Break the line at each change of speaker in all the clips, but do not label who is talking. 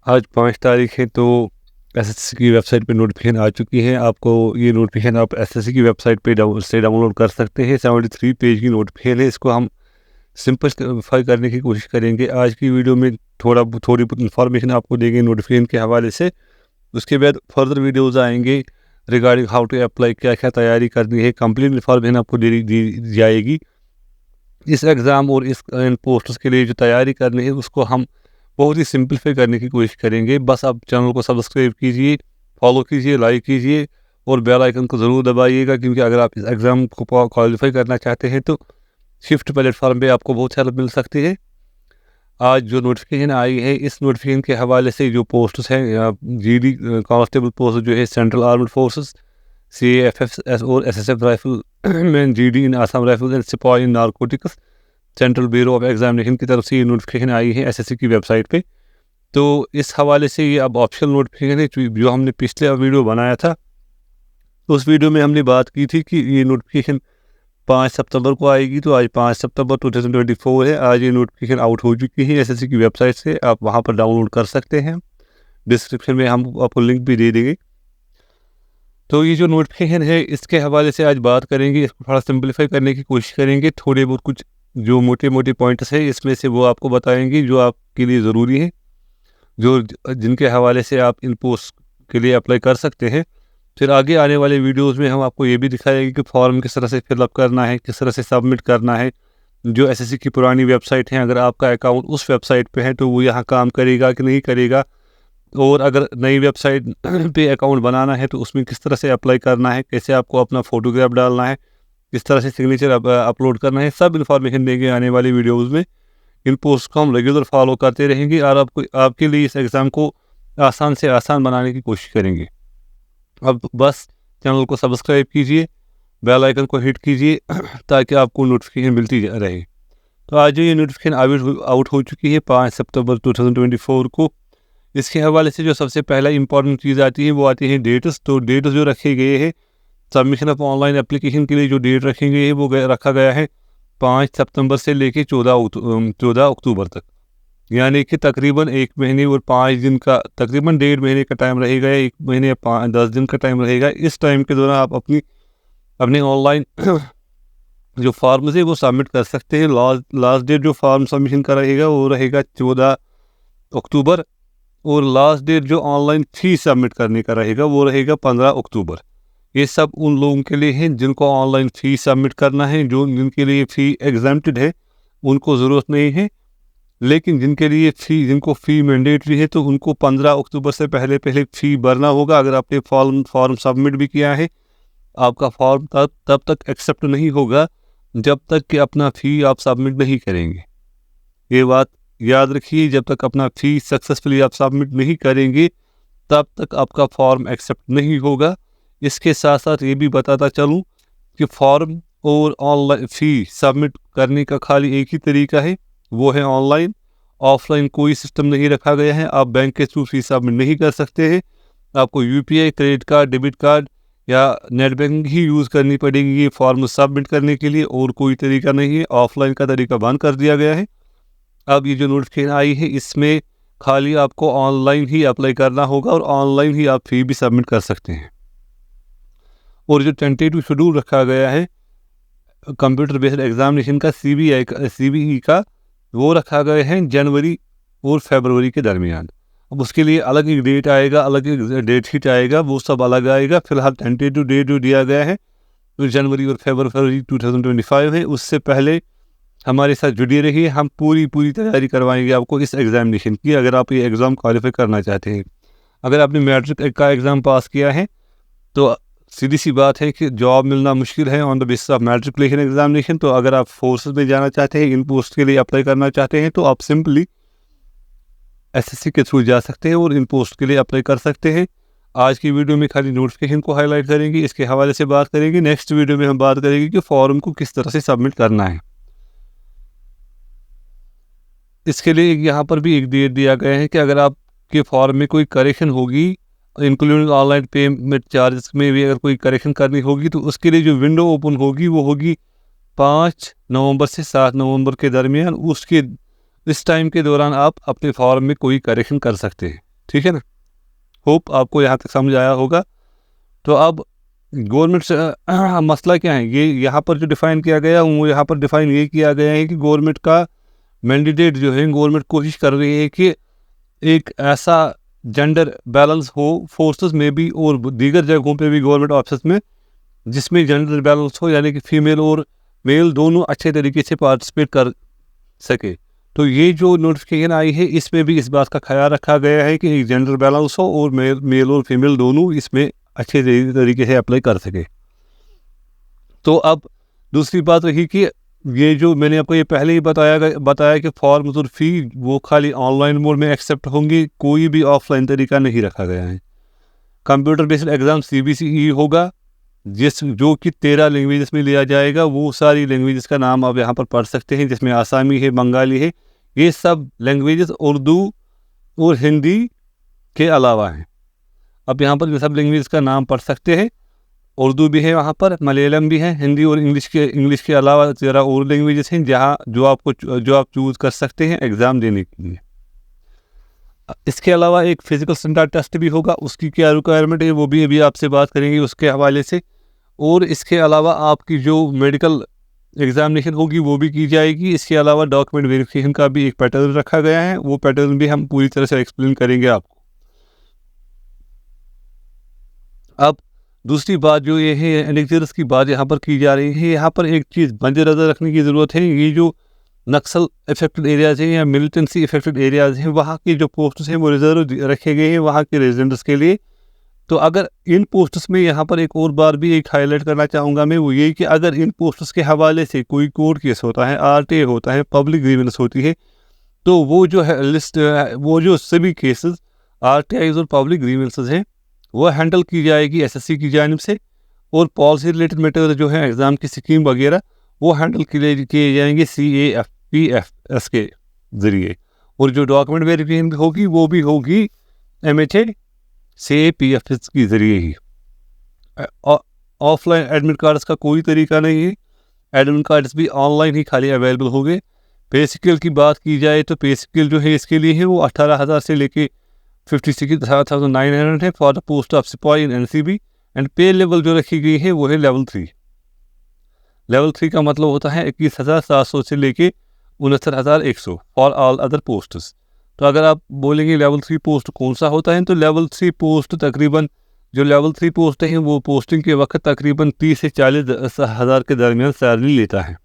आज 5 तारीख है तो एसएससी की वेबसाइट पे नोटिफिकेशन आ चुकी है। आपको ये नोटिफिकेशन आप एसएससी की वेबसाइट पे डाउनलोड कर सकते हैं। 73 पेज की नोटिफिकेशन है। इसको हम सिंपलीफाई करने की कोशिश करेंगे। आज की वीडियो में थोड़ी बहुत इन्फॉर्मेशन आपको देंगे नोटिफिकेशन के हवाले से। उसके बाद फर्दर वीडियोज़ आएंगे रिगार्डिंग हाउ टू अप्लाई, क्या क्या तैयारी करनी है। कंप्लीट इन्फॉर्मेशन आपको दी जाएगी। इस एग्ज़ाम और इन पोस्ट्स के लिए जो तैयारी करनी है उसको हम बहुत ही सिंपलीफाई करने की कोशिश करेंगे। बस आप चैनल को सब्सक्राइब कीजिए, फॉलो कीजिए, लाइक कीजिए और बेल आइकन को ज़रूर दबाइएगा, क्योंकि अगर आप इस एग्ज़ाम को क्वालिफाई करना चाहते हैं तो शिफ्ट प्लेटफॉर्म पे आपको बहुत हेल्प मिल सकती है। आज जो नोटिफिकेशन आई है, इस नोटिफिकेशन के हवाले से जो पोस्ट्स हैं, जीडी कांस्टेबल पोस्ट जो है सेंट्रल आर्म्ड फोर्सेस, CAFF और SSF rifleman, GD in Assam rifle and सिपाही in narcotics, central bureau of examination की तरफ से ये नोटिफिकेशन आई है एसएससी की वेबसाइट पे। तो इस हवाले से ये अब ऑप्शनल नोटिफिकेशन है। जो हमने पिछले वीडियो बनाया था, उस वीडियो में हमने बात की थी कि ये नोटिफिकेशन 5 सितंबर को आएगी। तो आज 5 सितंबर 2024 है। आज ये नोटिफिकेशन आउट हो चुकी है एसएससी की वेबसाइट से। आप वहाँ पर डाउनलोड कर सकते हैं। डिस्क्रिप्शन में हम आपको लिंक भी दे देंगे। तो ये जो नोटिफिकेशन है, इसके हवाले से आज बात करेंगे। इसको थोड़ा सिंपलीफाई करने की कोशिश करेंगे। थोड़े बहुत कुछ जो मोटे मोटे पॉइंट्स है इसमें से वो आपको बताएंगे जो आपके लिए ज़रूरी है, जो जिनके हवाले से आप इन पोस्ट के लिए अप्लाई कर सकते हैं। फिर आगे आने वाले वीडियोस में हम आपको ये भी दिखाएंगे कि फॉर्म किस तरह से फिलअप करना है, किस तरह से सबमिट करना है। जो एसएससी की पुरानी वेबसाइट है, अगर आपका अकाउंट उस वेबसाइट पे है तो वो यहाँ काम करेगा कि नहीं करेगा, और अगर नई वेबसाइट पे अकाउंट बनाना है तो उसमें किस तरह से अप्लाई करना है, कैसे आपको अपना फ़ोटोग्राफ डालना है, किस तरह से सिग्नेचर अपलोड करना है, सब इन्फॉर्मेशन देंगे आने वाली वीडियोज़ में। इन पोस्ट को हम रेगुलर फॉलो करते रहेंगे और आपके लिए इस एग्ज़ाम को आसान से आसान बनाने की कोशिश करेंगे। अब बस चैनल को सब्सक्राइब कीजिए, बेल आइकन को हिट कीजिए ताकि आपको नोटिफिकेशन मिलती रहे। तो आज ये नोटिफिकेशन आउट हो चुकी है 5 सितंबर 2024 को। इसके हवाले से जो सबसे पहला इंपॉर्टेंट चीज़ आती है वो आती है डेट्स। तो डेट्स जो रखे गए हैं सबमिशन ऑफ ऑनलाइन एप्लीकेशन के लिए, जो डेट रखे गए हैं वो रखा गया है 5 सितंबर से लेके 14 अक्टूबर तक। यानी कि तकरीबन 1 महीने और 5 दिन का, तकरीबन 1.5 महीने का टाइम रहेगा, 1 महीने 10 दिन का टाइम रहेगा। इस टाइम के दौरान आप अपने ऑनलाइन जो फॉर्म है वो सबमिट कर सकते हैं। लास्ट डेट जो फॉर्म सबमिशन का रहेगा वो रहेगा 14 अक्टूबर, और लास्ट डेट जो ऑनलाइन फ़ी सबमिट करने का रहेगा वो रहेगा 15 अक्टूबर। ये सब उन लोगों के लिए हैं जिनको ऑनलाइन फ़ी सबमिट करना है। जिनके लिए फ़ी एग्जम्प्टेड है उनको ज़रूरत नहीं है, लेकिन जिनको फ़ी मैंडेटरी है तो उनको 15 अक्टूबर से पहले फ़ी भरना होगा। अगर आपने फॉर्म सबमिट भी किया है, आपका फॉर्म तब तक एक्सेप्ट नहीं होगा जब तक कि अपना फ़ी आप सबमिट नहीं करेंगे। ये बात याद रखिए, जब तक अपना फ़ी सक्सेसफुली आप सबमिट नहीं करेंगे तब तक आपका फॉर्म एक्सेप्ट नहीं होगा। इसके साथ साथ ये भी बताता चलूँ कि फॉर्म और ऑनलाइन फ़ी सबमिट करने का खाली एक ही तरीका है, वो है ऑनलाइन। ऑफलाइन कोई सिस्टम नहीं रखा गया है। आप बैंक के थ्रू फ़ी सबमिट नहीं कर सकते हैं। आपको UPI, credit card, debit card या नेट बैंकिंग ही यूज़ करनी पड़ेगी ये फॉर्म सबमिट करने के लिए, और कोई तरीका नहीं है। ऑफलाइन का तरीका बंद कर दिया गया है। अब ये जो नोटिफिकेशन आई है इसमें खाली आपको ऑनलाइन ही अप्लाई करना होगा और ऑनलाइन ही आप फ़ी भी सबमिट कर सकते हैं। और जो टेंटेटिव शेड्यूल रखा गया है कंप्यूटर बेस्ड एग्जामिनेशन का, CBE का, वो रखा गया है जनवरी और फरवरी के दरमियान। अब उसके लिए अलग एक डेट आएगा, अलग एक डेट शीट आएगा, वो सब अलग आएगा। फिलहाल टेंटेटिव डेट जो दिया गया है तो जनवरी और फरवरी 2025 है। उससे पहले हमारे साथ जुड़े रहिए, हम पूरी तैयारी करवाएंगे आपको इस एग्ज़ामिनेशन की, अगर आप ये एग्ज़ाम क्वालिफाई करना चाहते हैं। अगर आपने मैट्रिक का एग्ज़ाम पास किया है तो सीधी सी बात है कि जॉब मिलना मुश्किल है on the basis of matriculation examination. तो अगर आप फोर्सेस में जाना चाहते हैं, इन पोस्ट के लिए अप्लाई करना चाहते हैं, तो आप सिंपली एसएससी के थ्रू जा सकते हैं और इन पोस्ट के लिए अप्लाई कर सकते हैं। आज की वीडियो में खाली नोटिफिकेशन को हाईलाइट करेंगे, इसके हवाले से बात करेंगे। नेक्स्ट वीडियो में हम बात करेंगे कि फॉर्म को किस तरह से सबमिट करना है। इसके लिए यहाँ पर भी एक डेट दिया गया है कि अगर आपके फॉर्म में कोई करेक्शन होगी, इंक्लूडिंग ऑनलाइन पेमेंट चार्जेस में भी अगर कोई करेक्शन करनी होगी, तो उसके लिए जो विंडो ओपन होगी वो होगी 5 नवंबर से 7 नवंबर के दरमियान। इस टाइम के दौरान आप अपने फॉर्म में कोई करेक्शन कर सकते हैं। ठीक है ना। होप आपको यहाँ तक समझ आया होगा। तो अब गवर्नमेंट से मसला क्या है, ये यहाँ पर जो डिफ़ाइन किया गया वो यहाँ पर डिफ़ाइन ये किया गया है कि गवर्नमेंट का मैंडेट जो है, गवर्नमेंट कोशिश कर रही है कि एक ऐसा जेंडर बैलेंस हो फोर्सेस में भी और दीगर जगहों पे भी गवर्नमेंट ऑफिस में, जिसमें जेंडर बैलेंस हो, यानी कि फ़ीमेल और मेल दोनों अच्छे तरीके से पार्टिसिपेट कर सके। तो ये जो नोटिफिकेशन आई है इसमें भी इस बात का ख्याल रखा गया है कि एक जेंडर बैलेंस हो और मेल और फीमेल दोनों इसमें अच्छे तरीके से अप्लाई कर सके। तो अब दूसरी बात रही कि ये जो मैंने आपको ये पहले ही बताया कि फॉर्म्स और फ़ी वो खाली ऑनलाइन मोड में एक्सेप्ट होंगी, कोई भी ऑफलाइन तरीका नहीं रखा गया है। कंप्यूटर बेस्ड एग्ज़ाम CBCE होगा, जो कि 13 लैंग्वेजेस में लिया जाएगा। वो सारी लैंग्वेजेस का नाम आप यहाँ पर पढ़ सकते हैं, जिसमें आसामी है, बंगाली है, ये सब लैंग्वेजेस उर्दू और हिंदी के अलावा हैं। अब यहाँ पर ये सब लैंग्वेज का नाम पढ़ सकते हैं। उर्दू भी है वहाँ पर, मलयालम भी है, हिंदी और इंग्लिश के अलावा 13 और लैंग्वेजेस हैं जो आप चूज़ कर सकते हैं एग्ज़ाम देने के लिए। इसके अलावा एक फ़िज़िकल स्टैंडर्ड टेस्ट भी होगा, उसकी क्या रिक्वायरमेंट है वो भी अभी आपसे बात करेंगे उसके हवाले से। और इसके अलावा आपकी जो मेडिकल एग्ज़ामिनेशन होगी वो भी की जाएगी। इसके अलावा डॉक्यूमेंट वेरिफिकेशन का भी एक पैटर्न रखा गया है, वो पैटर्न भी हम पूरी तरह से एक्सप्लेन करेंगे आपको। अब दूसरी बात जो ये है, एनेक्जर्स की बात यहाँ पर की जा रही है। यहाँ पर एक चीज़ मद्देनज़र रखने की ज़रूरत है, ये जो नक्सल इफेक्टेड एरियाज़ हैं या मिलिटेंसी इफेक्टेड एरियाज़ हैं, वहाँ की जो पोस्ट्स हैं वो रिजर्व रखे गए हैं वहाँ के रेजिडेंट्स के लिए। तो अगर इन पोस्ट्स में यहाँ पर एक और बार भी एक हाईलाइट करना चाहूँगा मैं, वो ये कि अगर इन पोस्ट्स के हवाले से कोई कोर्ट केस होता है, RTA होता है, पब्लिक ग्रीवेंस होती है, तो वो जो है लिस्ट, वो जो सभी केसेस RTIs और पब्लिक ग्रीवेंसेस हैं वो हैंडल की जाएगी SSC की जानिब से। और पॉलिसी रिलेटेड मैटर जो है, एग्ज़ाम की स्कीम वगैरह, वो हैंडल किए जाएंगे CAFPFS के ज़रिए। और जो डॉक्यूमेंट वेरिफिकेशन होगी वो भी होगी MHA CAPFS के ज़रिए ही। ऑफलाइन एडमिट कार्ड्स का कोई तरीका नहीं है, एडमिट कार्ड्स भी ऑनलाइन ही खाली अवेलेबल होंगे। पे स्केल की बात की जाए तो पे स्केल जो है इसके लिए है वो 18,000 से लेके 56,900 है फॉर द पोस्ट ऑफ सिपाही इन NCB। एंड पे लेवल जो रखी गई है वो है लेवल 3। लेवल 3 का मतलब होता है 21,700 से लेके 69,100 फॉर ऑल अदर पोस्ट्स। तो अगर आप बोलेंगे लेवल 3 पोस्ट कौन सा होता है, तो लेवल 3 पोस्ट तकरीबन, जो लेवल 3 पोस्ट हैं वो पोस्टिंग के वक्त तकरीबन 30 से 40 हज़ार के दरमियान सैलरी लेता है।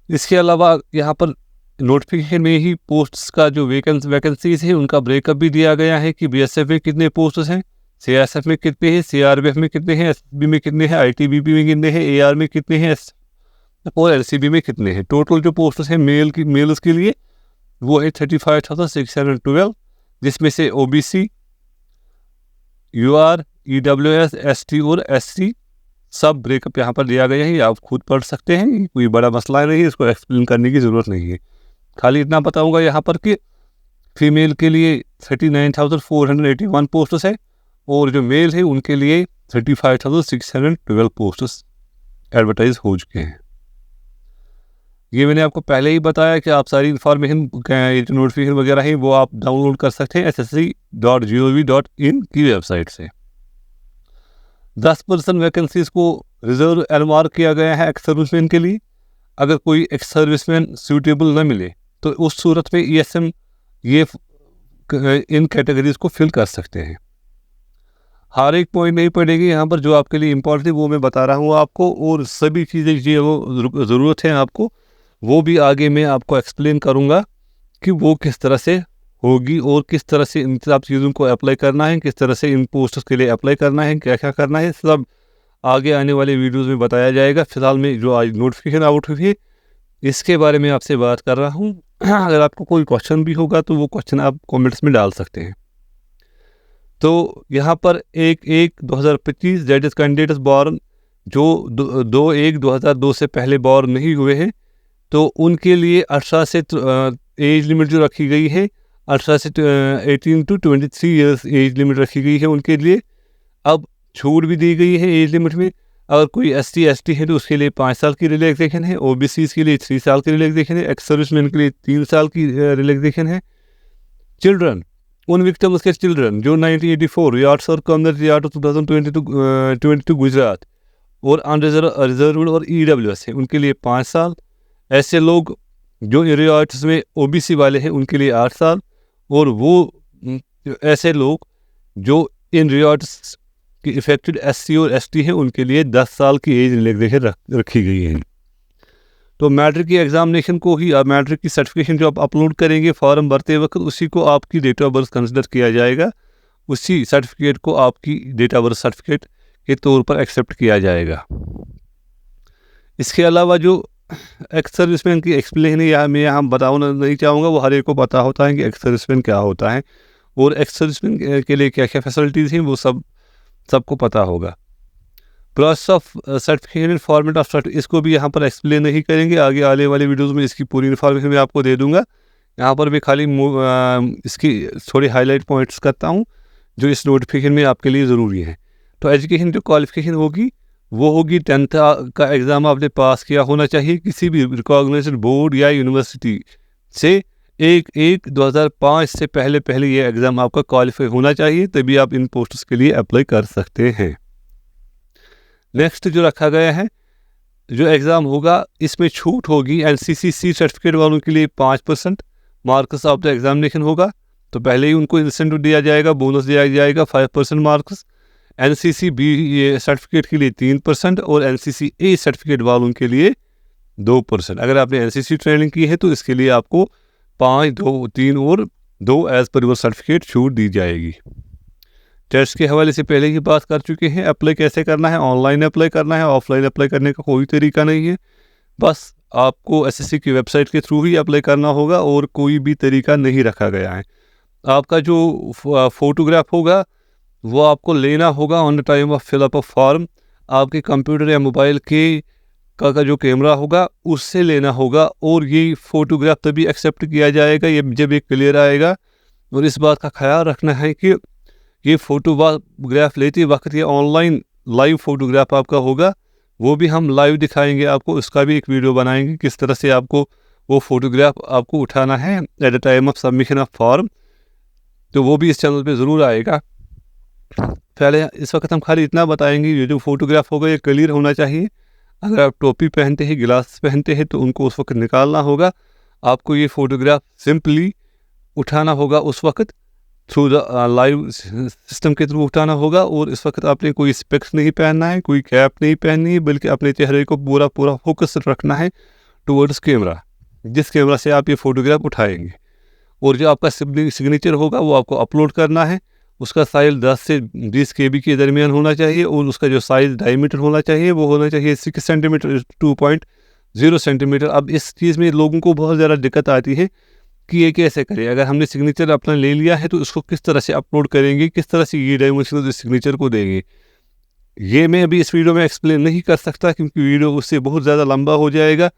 इसके अलावा यहाँ पर नोटिफिकेशन में ही पोस्ट्स का जो वैकेंसीज है उनका ब्रेकअप भी दिया गया है कि BSF में कितने पोस्ट्स हैं, CSF में कितने हैं, CRBF में कितने हैं, SB में कितने हैं, ITBP में कितने हैं, AR में कितने हैं और LCB में कितने हैं। टोटल जो पोस्ट्स हैं मेल्स के लिए वो है 35,612, जिसमें से OBC, UR, EWS, ST और SC सब ब्रेकअप यहाँ पर दिया गया है। आप खुद पढ़ सकते हैं, कोई बड़ा मसला नहीं है, इसको एक्सप्लेन करने की ज़रूरत नहीं है। खाली इतना बताऊंगा यहाँ पर कि फीमेल के लिए 39,481 पोस्ट्स है और जो मेल है उनके लिए 35,612 पोस्ट्स एडवर्टाइज हो चुके हैं। ये मैंने आपको पहले ही बताया कि आप सारी इन्फॉर्मेशन जो नोटिफिकेशन वगैरह है वो आप डाउनलोड कर सकते हैं ssc.gov.in की वेबसाइट से। 10% वैकेंसीज को रिजर्व एलमार्क किया गया है एक्स सर्विसमैन के लिए। अगर कोई एक्स सर्विसमैन सूटेबल न मिले तो उस सूरत में ESM ये इन कैटेगरीज को फिल कर सकते हैं। हर एक पॉइंट नहीं पड़ेगी यहाँ पर, जो आपके लिए इम्पोर्टेंट है वो मैं बता रहा हूँ आपको, और सभी चीज़ें जो वो ज़रूरत है आपको वो भी आगे मैं आपको एक्सप्लेन करूँगा कि वो किस तरह से होगी और किस तरह से इन सब चीज़ों को अप्लाई करना है, किस तरह से इन पोस्ट्स के लिए अप्लाई करना है, क्या क्या करना है, सब आगे आने वाले वीडियोस में बताया जाएगा। फिलहाल में जो आज नोटिफिकेशन आउट हुई है इसके बारे में आपसे बात कर रहा हूँ। अगर आपको कोई क्वेश्चन भी होगा तो वो क्वेश्चन आप कमेंट्स में डाल सकते हैं। तो यहाँ पर 1/1/2025 दैट इज कैंडिडेट्स बॉर्न जो 2/1/2002 से पहले बॉर्न नहीं हुए हैं, तो उनके लिए 18 से एज लिमिट जो रखी गई है 18 से 18 to 23 ईयर्स एज लिमिट रखी गई है उनके लिए। अब छूट भी दी गई है एज लिमिट में। अगर कोई ST है तो उसके लिए 5 साल की रिलैक्सेशन है, OBCs के लिए 3 साल की रिलैक्सेशन है, एक्स सर्विसमैन के लिए 3 साल की रिलैक्सेशन है। चिल्ड्रन उन विक्टिम्स के चिल्ड्रन जो 1984 रियाट्स और कम्युनिटी रियाट 2022 गुजरात और अनरिजर्व्ड और EWS है उनके लिए 5 साल। ऐसे लोग जो रियाट्स में OBC वाले हैं उनके लिए 8 साल, और वो ऐसे लोग जो इन रियाट्स की इफेक्टेड SC और ST हैं उनके लिए 10 साल की एज रिलैक्सेशन रखी गई है। तो मैट्रिक की एग्जामिनेशन को ही, मैट्रिक की सर्टिफिकेशन जो आप अपलोड करेंगे फॉर्म भरते वक्त, उसी को आपकी डेट ऑफ बर्थ कंसिडर किया जाएगा, उसी सर्टिफिकेट को आपकी डेट ऑफ बर्थ सर्टिफिकेट के तौर पर एक्सेप्ट किया जाएगा। इसके अलावा जो एक्स सर्विसमैन की एक्सप्लेन है मैं यहाँ बताना नहीं चाहूँगा, वो हर एक को पता होता है कि एक्स सर्विसमैन क्या होता है और एक्स सर्विसमैन के लिए क्या क्या फैसिलिटीज़ हैं वो सबको पता होगा। Process of certification format of certificate, इसको भी यहाँ पर एक्सप्लेन नहीं करेंगे, आगे आने वाले वीडियोस में इसकी पूरी इन्फॉर्मेशन मैं आपको दे दूंगा। यहाँ पर मैं खाली इसकी थोड़ी हाईलाइट पॉइंट्स करता हूँ जो इस नोटिफिकेशन में आपके लिए ज़रूरी है। तो एजुकेशन जो क्वालिफिकेशन होगी वो होगी 10th का एग्ज़ाम आपने पास किया होना चाहिए किसी भी रिकॉग्नाइज्ड बोर्ड या यूनिवर्सिटी से 1/1/2005 से पहले ये एग्ज़ाम आपका क्वालिफाई होना चाहिए, तभी आप इन पोस्ट्स के लिए अप्लाई कर सकते हैं। नेक्स्ट जो रखा गया है, जो एग्ज़ाम होगा इसमें छूट होगी NCC सर्टिफिकेट वालों के लिए 5% मार्क्स ऑफ द एग्जामिनेशन होगा, तो पहले ही उनको इंसेंटिव दिया जाएगा, बोनस दिया जाएगा 5% मार्क्स। NCC B सर्टिफिकेट के लिए 3% और NCC A सर्टिफिकेट वालों के लिए 2%। अगर आपने NCC ट्रेनिंग की है तो इसके लिए आपको 5, 2, 3 और 2 एज पर योर सर्टिफिकेट छूट दी जाएगी। टेस्ट के हवाले से पहले ही बात कर चुके हैं। अप्लाई कैसे करना है, ऑनलाइन अप्लाई करना है, ऑफलाइन अप्लाई करने का कोई तरीका नहीं है, बस आपको SSC की वेबसाइट के थ्रू ही अप्लाई करना होगा और कोई भी तरीका नहीं रखा गया है। आपका जो फोटोग्राफ होगा वो आपको लेना होगा on the time of fill up of form, आपके कंप्यूटर या मोबाइल का जो कैमरा होगा उससे लेना होगा, और ये फ़ोटोग्राफ तभी एक्सेप्ट किया जाएगा ये जब ये क्लियर आएगा। और इस बात का ख्याल रखना है कि ये फ़ोटोग्राफ लेते वक्त ये ऑनलाइन लाइव फ़ोटोग्राफ आपका होगा, वो भी हम लाइव दिखाएंगे आपको, उसका भी एक वीडियो बनाएंगे किस तरह से आपको वो फ़ोटोग्राफ आपको उठाना है at the time of submission of form, तो वो भी इस चैनल पे ज़रूर आएगा। पहले इस वक्त हम खाली इतना बताएंगे, ये जो फ़ोटोग्राफ होगा ये क्लियर होना चाहिए। अगर आप टोपी पहनते हैं, गिलास पहनते हैं तो उनको उस वक्त निकालना होगा। आपको ये फ़ोटोग्राफ सिंपली उठाना होगा उस वक्त थ्रू द लाइव सिस्टम के थ्रू उठाना होगा, और इस वक्त आपने कोई स्पेक्स नहीं पहनना है, कोई कैप नहीं पहननी है, बल्कि अपने चेहरे को पूरा फोकस रखना है टुवर्ड्स कैमरा, जिस कैमरा से आप ये फ़ोटोग्राफ उठाएंगे। और जो आपका सिग्नेचर होगा वो आपको अपलोड करना है, उसका साइज़ 10 से 20 KB के दरमियान होना चाहिए, और उसका जो साइज़ डायमीटर होना चाहिए वो होना चाहिए 6 सेंटीमीटर 2.0 सेंटीमीटर। अब इस चीज़ में लोगों को बहुत ज़्यादा दिक्कत आती है कि ये कैसे करें। अगर हमने सिग्नेचर अपना ले लिया है तो इसको किस तरह से अपलोड करेंगे, किस तरह से ये डायमेंशन सिग्नेचर को देंगे, ये मैं अभी इस वीडियो में एक्सप्लेन नहीं कर सकता क्योंकि वीडियो उससे बहुत ज़्यादा लंबा हो जाएगा।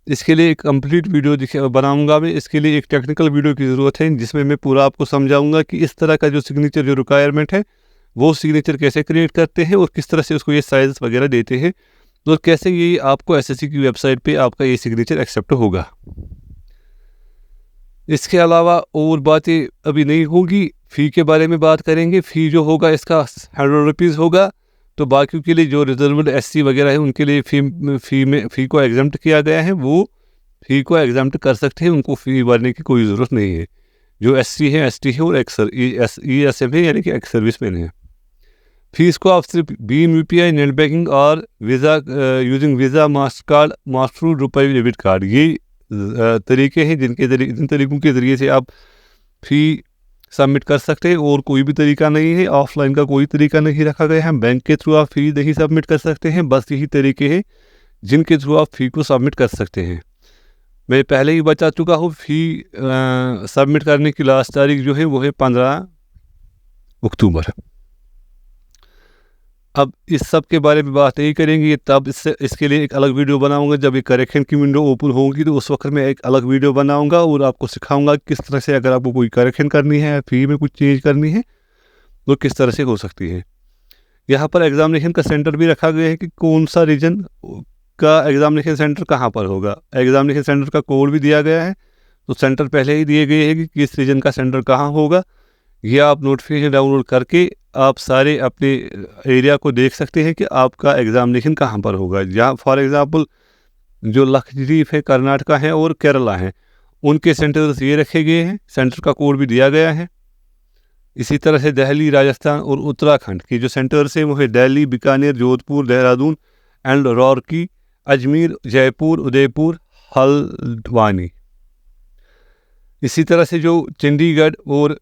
इसके लिए एक कंप्लीट वीडियो बनाऊंगा मैं, इसके लिए एक टेक्निकल वीडियो की ज़रूरत है जिसमें मैं पूरा आपको समझाऊंगा कि इस तरह का जो सिग्नेचर जो रिक्वायरमेंट है वो सिग्नेचर कैसे क्रिएट करते हैं और किस तरह से उसको ये साइज वगैरह देते हैं, और कैसे ये आपको SSC की वेबसाइट पे आपका ये सिग्नेचर एक्सेप्ट होगा। इसके अलावा और बातें अभी नहीं होगी। फ़ी के बारे में बात करेंगे। फ़ी जो होगा इसका 100 रुपीज़ होगा, तो बाकियों के लिए जो रिजर्व्ड SC वगैरह है उनके लिए फ़ी को एग्जाम्प्ट किया गया है, वो फ़ी को एग्जाम्प्ट कर सकते हैं, उनको फ़ी भरने की कोई ज़रूरत नहीं है। जो SC है, ST है और ESM है यानी कि एक्स सर्विसमैन है। फीस को आप सिर्फ भीम UPI, नेट बैंकिंग और visa using visa, master card, master रुपये डेबिट कार्ड, ये तरीके हैं जिन तरीक़ों के ज़रिए से आप फ़ी सबमिट कर सकते हैं, और कोई भी तरीका नहीं है। ऑफलाइन का कोई तरीका नहीं रखा गया है। बैंक के थ्रू आप फ़ी नहीं सबमिट कर सकते हैं, बस यही तरीके हैं जिनके थ्रू आप फ़ी को सबमिट कर सकते हैं। मैं पहले ही बता चुका हूँ, फ़ी सबमिट करने की लास्ट तारीख जो है वो है 15 अक्टूबर। अब इस सब के बारे में बात नहीं करेंगे, तब इसके लिए एक अलग वीडियो बनाऊंगा। जब ये करेक्शन की विंडो ओपन होगी तो उस वक्त मैं एक अलग वीडियो बनाऊंगा और आपको सिखाऊंगा किस तरह से अगर आपको कोई करेक्शन करनी है, फ़ी में कुछ चेंज करनी है तो किस तरह से हो सकती है। यहाँ पर एग्ज़ामिनेशन का सेंटर भी रखा गया है कि कौन सा रीजन का एग्ज़ामिनेशन सेंटर कहाँ पर होगा। एग्ज़ामिनेशन सेंटर का कोड भी दिया गया है, तो सेंटर पहले ही दिए गए हैं कि किस रीजन का सेंटर कहाँ होगा। ये आप नोटिफिकेशन डाउनलोड करके आप सारे अपने एरिया को देख सकते हैं कि आपका एग्ज़ामिनेशन कहाँ पर होगा। जहाँ फॉर एग्ज़ाम्पल जो लक्षद्वीप है, कर्नाटका है और केरला है, उनके सेंटर्स ये रखे गए हैं, सेंटर का कोड भी दिया गया है। इसी तरह से दिल्ली, राजस्थान और उत्तराखंड की जो सेंटर्स हैं वो है दिल्ली, बीकानेर, जोधपुर, देहरादून एंड रूड़की, अजमेर, जयपुर, उदयपुर, हल्द्वानी। इसी तरह से जो चंडीगढ़ और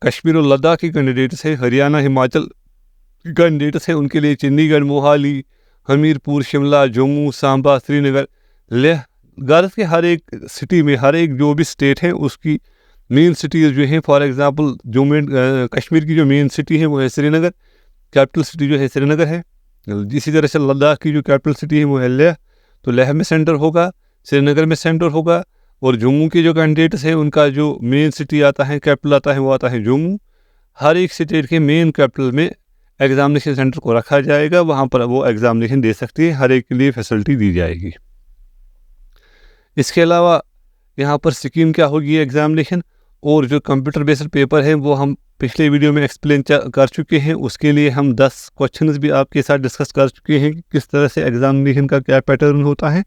कश्मीर और लद्दाख के कैंडिडेट्स हैं, हरियाणा, हिमाचल के कैंडिडेट्स हैं, उनके लिए चंडीगढ़, मोहाली, हमीरपुर, शिमला, जम्मू, सांबा, श्रीनगर, लेह, गर्ल्स के हर एक सिटी में, हर एक जो भी स्टेट है उसकी मेन सिटीज़ जो हैं, for example Jammu and Kashmir की जो मेन सिटी है वो है श्रीनगर, कैपिटल सिटी जो है श्रीनगर है। इसी तरह से लद्दाख की जो कैपिटल सिटी है वो है लेह, तो लेह में सेंटर होगा, श्रीनगर में सेंटर होगा। और जम्मू के जो कैंडिडेट्स हैं उनका जो मेन सिटी आता है, कैपिटल आता है, वो आता है जम्मू। हर एक स्टेट के मेन कैपिटल में एग्जामिनेशन सेंटर को रखा जाएगा, वहाँ पर वो एग्जामिनेशन दे सकती है, हर एक के लिए फैसिलिटी दी जाएगी। इसके अलावा यहाँ पर स्कीम क्या होगी एग्जामिनेशन, और जो कंप्यूटर बेस्ड पेपर है वो हम पिछले वीडियो में एक्सप्लेन कर चुके हैं। उसके लिए हम 10 क्वेश्चंस भी आपके साथ डिस्कस कर चुके हैं कि किस तरह से एग्जामिनेशन का क्या पैटर्न होता है,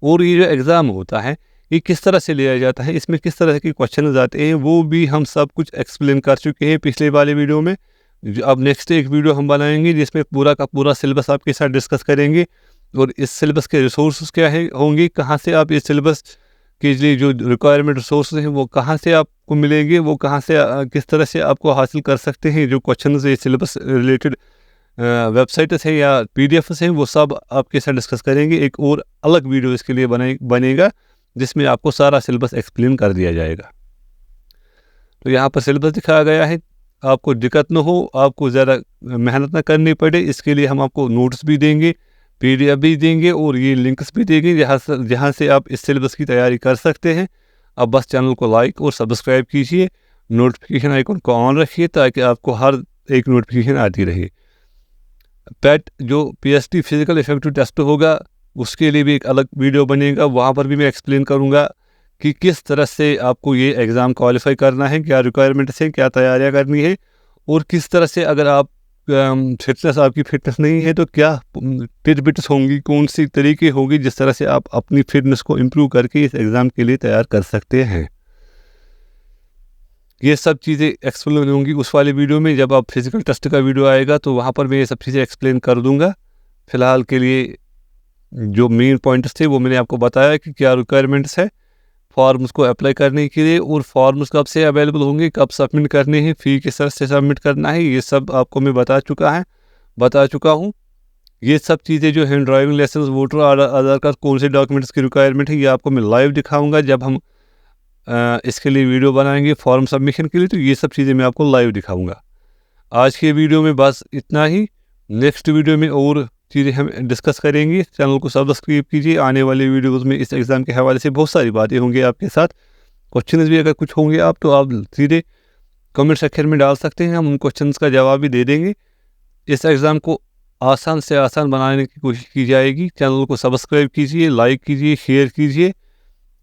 और ये जो एग्ज़ाम होता है ये किस तरह से लिया जाता है, इसमें किस तरह के क्वेश्चन आते हैं, वो भी हम सब कुछ एक्सप्लेन कर चुके हैं पिछले वाले वीडियो में। अब नेक्स्ट एक वीडियो हम बनाएंगे जिसमें पूरा का पूरा सिलेबस आपके साथ डिस्कस करेंगे, और इस सिलेबस के रिसोर्स क्या है होंगे, कहाँ से आप इस सिलेबस के लिए जो रिक्वायरमेंट रिसोर्स हैं वो कहाँ से आपको मिलेंगे, वो कहाँ से किस तरह से आपको हासिल कर सकते हैं। जो क्वेश्चन है सिलेबस रिलेटेड वेबसाइट्स है या पीडीएफ्स हैं, वो सब आपके साथ डिस्कस करेंगे। एक और अलग वीडियो इसके लिए बनेगा जिसमें आपको सारा सिलेबस एक्सप्लेन कर दिया जाएगा। तो यहाँ पर सिलेबस दिखाया गया है, आपको दिक्कत न हो, आपको ज़्यादा मेहनत ना करनी पड़े, इसके लिए हम आपको नोट्स भी देंगे, पीडीएफ भी देंगे और ये लिंक्स भी देंगे जहाँ से आप इस सिलेबस की तैयारी कर सकते हैं। अब बस चैनल को लाइक और सब्सक्राइब कीजिए, नोटिफिकेशन आइकन को ऑन रखिए ताकि आपको हर एक नोटिफिकेशन आती रहे। पैट जो पीएसटी फिजिकल इफेक्टिव टेस्ट होगा उसके लिए भी एक अलग वीडियो बनेगा, वहाँ पर भी मैं एक्सप्लेन करूँगा कि किस तरह से आपको ये एग्ज़ाम क्वालिफाई करना है, क्या रिक्वायरमेंट्स हैं, क्या तैयारियाँ करनी है, और किस तरह से अगर आप फिटनेस आपकी फिटनेस नहीं है तो क्या टिप्स होंगी, कौन सी तरीके होंगी जिस तरह से आप अपनी फिटनेस को इम्प्रूव करके इस एग्ज़ाम के लिए तैयार कर सकते हैं। ये सब चीज़ें एक्सप्लेन होंगी उस वाले वीडियो में। जब आप फिजिकल टेस्ट का वीडियो आएगा तो वहाँ पर मैं ये सब चीज़ें एक्सप्लेन कर दूँगा। फ़िलहाल के लिए जो मेन पॉइंट्स थे वो मैंने आपको बताया कि क्या रिक्वायरमेंट्स है फॉर्म्स को अप्लाई करने के लिए, और फॉर्म्स कब से अवेलेबल होंगे, कब सबमिट करने हैं, फ़ी किस तरह से सबमिट करना है, ये सब आपको मैं बता चुका हूँ। ये सब चीज़ें जो हैं, ड्राइविंग लाइसेंस, वोटर आधार कार्ड, कौन से डॉक्यूमेंट्स की रिक्वायरमेंट है, ये आपको मैं लाइव दिखाऊंगा जब हम इसके लिए वीडियो बनाएंगे फॉर्म सबमिशन के लिए, तो ये सब चीज़ें मैं आपको लाइव दिखाऊंगा। आज के वीडियो में बस इतना ही, नेक्स्ट वीडियो में और चीज़ें हम डिस्कस करेंगे। चैनल को सब्सक्राइब कीजिए, आने वाले वीडियोज़ में इस एग्ज़ाम के हवाले से बहुत सारी बातें होंगी आपके साथ। क्वेश्चन भी अगर कुछ होंगे आप तो आप सीधे कमेंट सेक्शन में डाल सकते हैं, हम उन क्वेश्चंस का जवाब भी दे देंगे। इस एग्ज़ाम को आसान से आसान बनाने की कोशिश की जाएगी। चैनल को सब्सक्राइब कीजिए, लाइक कीजिए, शेयर कीजिए।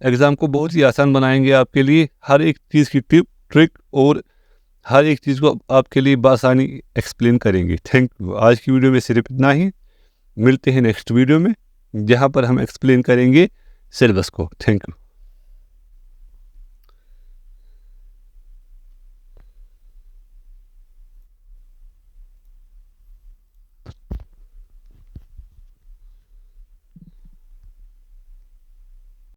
एग्ज़ाम को बहुत ही आसान बनाएंगे आपके लिए, हर एक चीज़ की टिप ट्रिक और हर एक चीज़ को आपके लिए बआसानी एक्सप्लेन करेंगे। Thank you. आज की वीडियो में सिर्फ इतना ही, मिलते हैं नेक्स्ट वीडियो में जहाँ पर हम एक्सप्लेन करेंगे सिलेबस को। Thank you.